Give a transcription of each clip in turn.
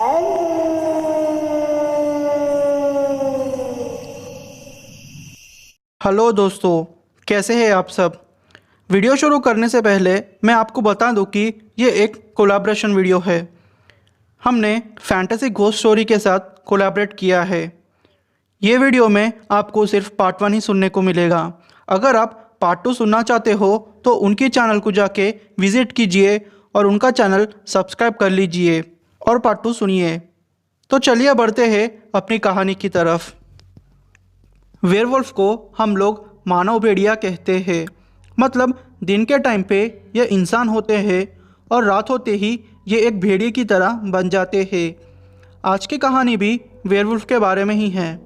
Hello दोस्तों, कैसे हैं आप सब। वीडियो शुरू करने से पहले मैं आपको बता दूं कि ये एक कोलैबोरेशन वीडियो है। हमने फैंटेसी घोस्ट स्टोरी के साथ कोलैबोरेट किया है। ये वीडियो में आपको सिर्फ पार्ट 1 ही सुनने को मिलेगा। अगर आप पार्ट 2 सुनना चाहते हो तो उनके चैनल को जाके विज़िट कीजिए और उनका चैनल सब्सक्राइब कर लीजिए और पार्ट 2 सुनिए। तो चलिए बढ़ते हैं अपनी कहानी की तरफ। वेयरवुल्फ को हम लोग मानव भेड़िया कहते हैं। मतलब दिन के टाइम पे ये इंसान होते हैं और रात होते ही ये एक भेड़िए की तरह बन जाते हैं। आज की कहानी भी वेयरवुल्फ के बारे में ही है।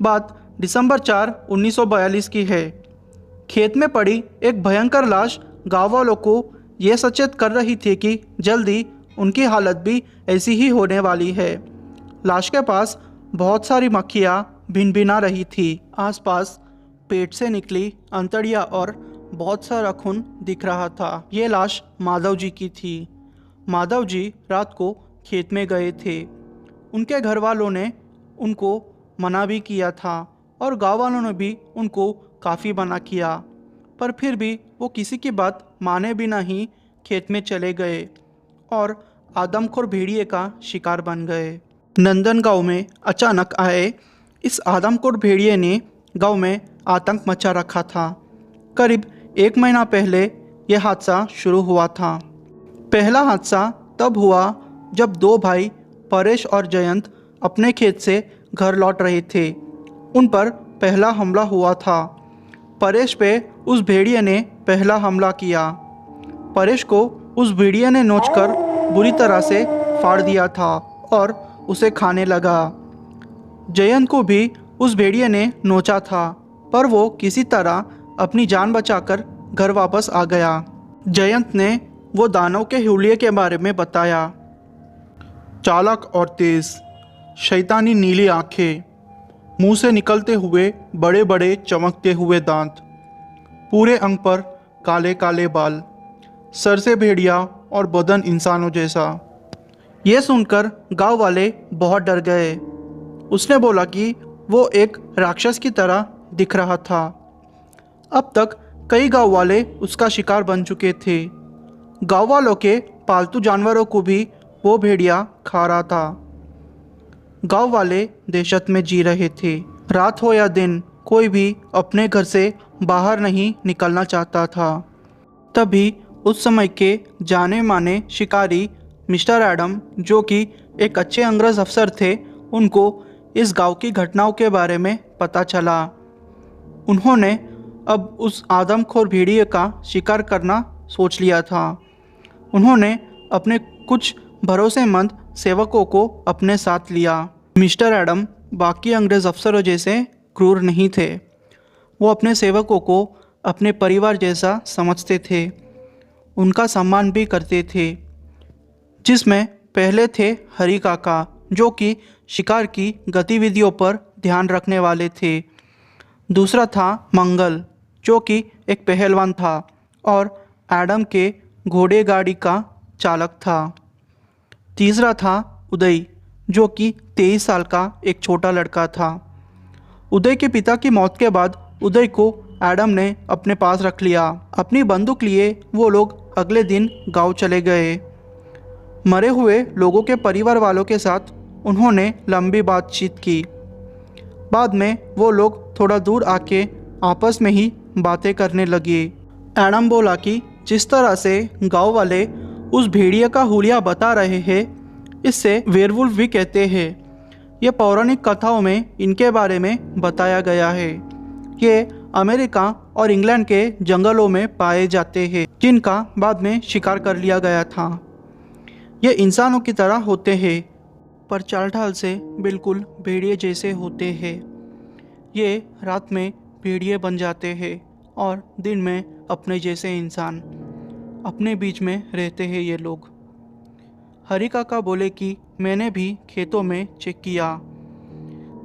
बात दिसंबर 4, 1942 की है। खेत में पड़ी एक भयंकर लाश गाँव वालों को ये सचेत कर रही थी कि जल्दी उनकी हालत भी ऐसी ही होने वाली है। लाश के पास बहुत सारी मक्खियाँ भिनभिना रही थी। आसपास पेट से निकली अंतड़ियाँ और बहुत सारा खून दिख रहा था। ये लाश माधव जी की थी। माधव जी रात को खेत में गए थे। उनके घर वालों ने उनको मना भी किया था और गाँव वालों ने भी उनको काफ़ी मना किया, पर फिर भी वो किसी की बात माने बिना ही खेत में चले गए और आदमखोर भेड़िए का शिकार बन गए। नंदनगांव में अचानक आए इस आदमखोर भेड़िए ने गांव में आतंक मचा रखा था। करीब 1 महीना पहले यह हादसा शुरू हुआ था। पहला हादसा तब हुआ जब 2 भाई परेश और जयंत अपने खेत से घर लौट रहे थे। उन पर पहला हमला हुआ था। परेश पे उस भेड़िए ने पहला हमला किया। परेश को उस भेड़िए ने नोचकर बुरी तरह से फाड़ दिया था और उसे खाने लगा। जयंत को भी उस भेड़िए ने नोचा था, पर वो किसी तरह अपनी जान बचाकर घर वापस आ गया। जयंत ने वो दानव के हुलिये के बारे में बताया। चालाक और तेज, शैतानी नीली आंखें, मुंह से निकलते हुए बड़े बड़े चमकते हुए दांत, पूरे अंग पर काले काले बाल, सर से भेड़िया और बदन इंसानों जैसा। ये सुनकर गांव वाले बहुत डर गए। उसने बोला कि वो एक राक्षस की तरह दिख रहा था। अब तक कई गांव वाले उसका शिकार बन चुके थे। गांव वालों के पालतू जानवरों को भी वो भेड़िया खा रहा था। गांव वाले दहशत में जी रहे थे। रात हो या दिन, कोई भी अपने घर से बाहर नहीं निकलना चाहता था। तभी उस समय के जाने माने शिकारी मिस्टर एडम, जो कि एक अच्छे अंग्रेज अफसर थे, उनको इस गांव की घटनाओं के बारे में पता चला। उन्होंने अब उस आदमखोर भेड़िए का शिकार करना सोच लिया था। उन्होंने अपने कुछ भरोसेमंद सेवकों को अपने साथ लिया। मिस्टर एडम बाकी अंग्रेज अफसरों जैसे क्रूर नहीं थे। वो अपने सेवकों को अपने परिवार जैसा समझते थे, उनका सम्मान भी करते थे। जिसमें पहले थे हरी काका, जो कि शिकार की गतिविधियों पर ध्यान रखने वाले थे। दूसरा था मंगल, जो कि एक पहलवान था और एडम के घोड़े गाड़ी का चालक था। तीसरा था उदय, जो कि 23 साल का एक छोटा लड़का था। उदय के पिता की मौत के बाद उदय को एडम ने अपने पास रख लिया। अपनी बंदूक लिए वो लोग अगले दिन गांव चले गए। मरे हुए लोगों के परिवार वालों के साथ उन्होंने लंबी बातचीत की। बाद में वो लोग थोड़ा दूर आके आपस में ही बातें करने लगे। एडम बोला कि जिस तरह से गांव वाले उस भेड़िए का हुलिया बता रहे हैं, इससे वेयरवुल्फ भी कहते हैं। ये पौराणिक कथाओं में इनके बारे में बताया गया है। ये अमेरिका और इंग्लैंड के जंगलों में पाए जाते हैं, जिनका बाद में शिकार कर लिया गया था। ये इंसानों की तरह होते हैं, पर चाल ढाल से बिल्कुल भेड़िए जैसे होते हैं। ये रात में भेड़िए बन जाते हैं और दिन में अपने जैसे इंसान अपने बीच में रहते हैं ये लोग। हरी काका बोले कि मैंने भी खेतों में चेक किया,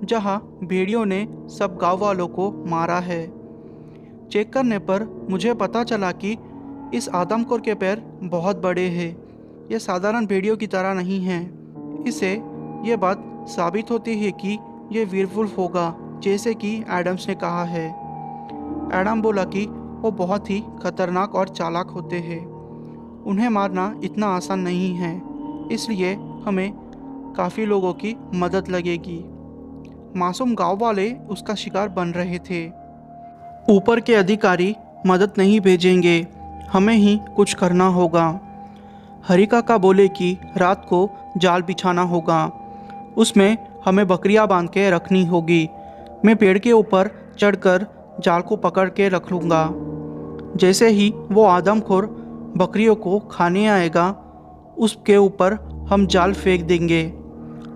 जहाँ भेड़ियों ने सब गाँव वालों को मारा है। चेक करने पर मुझे पता चला कि इस आदमखोर के पैर बहुत बड़े हैं। ये साधारण भेड़ियों की तरह नहीं हैं। इससे ये बात साबित होती है कि ये वीरवुल्फ होगा, जैसे कि एडम्स ने कहा है। एडम बोला कि वो बहुत ही खतरनाक और चालाक होते हैं, उन्हें मारना इतना आसान नहीं है, इसलिए हमें काफ़ी लोगों की मदद लगेगी। मासूम गांव वाले उसका शिकार बन रहे थे। ऊपर के अधिकारी मदद नहीं भेजेंगे, हमें ही कुछ करना होगा। हरी काका बोले कि रात को जाल बिछाना होगा, उसमें हमें बकरियां बांध के रखनी होगी। मैं पेड़ के ऊपर चढ़कर जाल को पकड़ के रख लूँगा। जैसे ही वो आदमखोर बकरियों को खाने आएगा, उसके ऊपर हम जाल फेंक देंगे।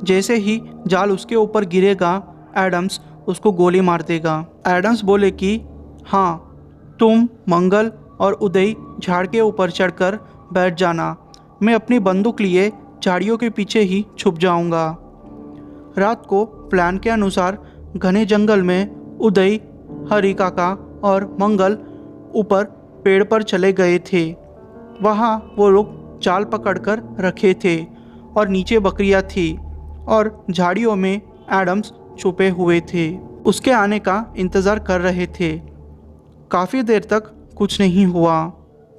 जैसे ही जाल उसके ऊपर गिरेगा, एडम्स उसको गोली मार देगा। एडम्स बोले कि हाँ, तुम, मंगल और उदय झाड़ के ऊपर चढ़कर बैठ जाना, मैं अपनी बंदूक लिए झाड़ियों के पीछे ही छुप जाऊंगा। रात को प्लान के अनुसार घने जंगल में उदय, हरी काका और मंगल ऊपर पेड़ पर चले गए थे। वहाँ वो लोग जाल पकड़कर रखे थे और नीचे बकरियाँ थी और झाड़ियों में एडम्स छुपे हुए थे। उसके आने का इंतज़ार कर रहे थे। काफ़ी देर तक कुछ नहीं हुआ,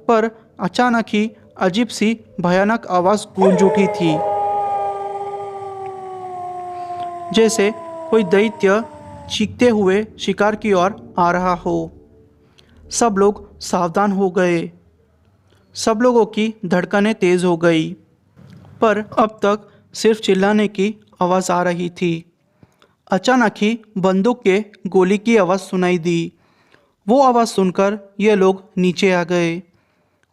पर अचानक ही अजीब सी भयानक आवाज़ गूंज उठी थी, जैसे कोई दैत्य चीखते हुए शिकार की ओर आ रहा हो। सब लोग सावधान हो गए। सब लोगों की धड़कनें तेज़ हो गई, पर अब तक सिर्फ चिल्लाने की आवाज़ आ रही थी। अचानक ही बंदूक के गोली की आवाज़ सुनाई दी। वो आवाज़ सुनकर ये लोग नीचे आ गए।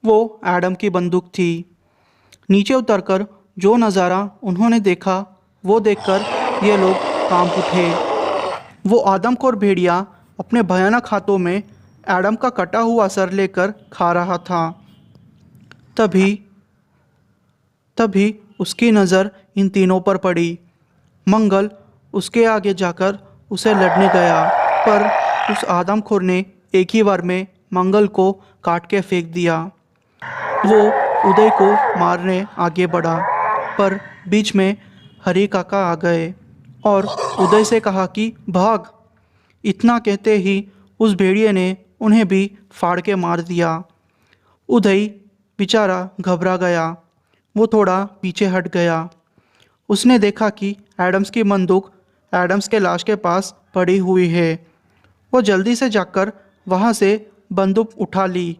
वो एडम की बंदूक थी। नीचे उतरकर जो नज़ारा उन्होंने देखा, वो देखकर ये लोग कांप उठे। वो आदमखोर भेड़िया अपने भयानक हाथों में एडम का कटा हुआ सर लेकर खा रहा था। तभी उसकी नज़र इन तीनों पर पड़ी। मंगल उसके आगे जाकर उसे लड़ने गया, पर उस आदमखोर ने एक ही बार में मंगल को काट के फेंक दिया। वो उदय को मारने आगे बढ़ा, पर बीच में हरी काका आ गए और उदय से कहा कि भाग। इतना कहते ही उस भेड़िए ने उन्हें भी फाड़ के मार दिया। उदय बेचारा घबरा गया। वो थोड़ा पीछे हट गया। उसने देखा कि एडम्स की बंदूक एडम्स के लाश के पास पड़ी हुई है। वो जल्दी से जाकर वहाँ से बंदूक उठा ली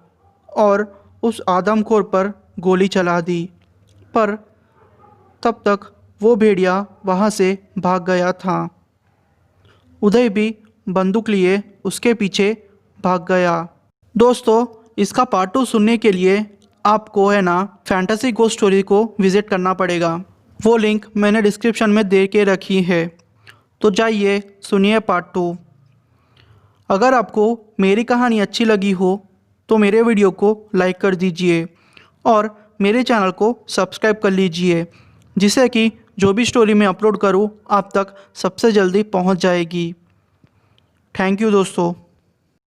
और उस आदमखोर पर गोली चला दी, पर तब तक वो भेड़िया वहाँ से भाग गया था। उदय भी बंदूक लिए उसके पीछे भाग गया। दोस्तों, इसका पार्ट 2 सुनने के लिए आपको है ना फैंटेसी घोस्ट स्टोरी को विज़िट करना पड़ेगा। वो लिंक मैंने डिस्क्रिप्शन में दे के रखी है, तो जाइए सुनिए पार्ट 2। अगर आपको मेरी कहानी अच्छी लगी हो तो मेरे वीडियो को लाइक कर दीजिए और मेरे चैनल को सब्सक्राइब कर लीजिए, जिससे कि जो भी स्टोरी मैं अपलोड करूँ आप तक सबसे जल्दी पहुँच जाएगी। थैंक यू दोस्तों।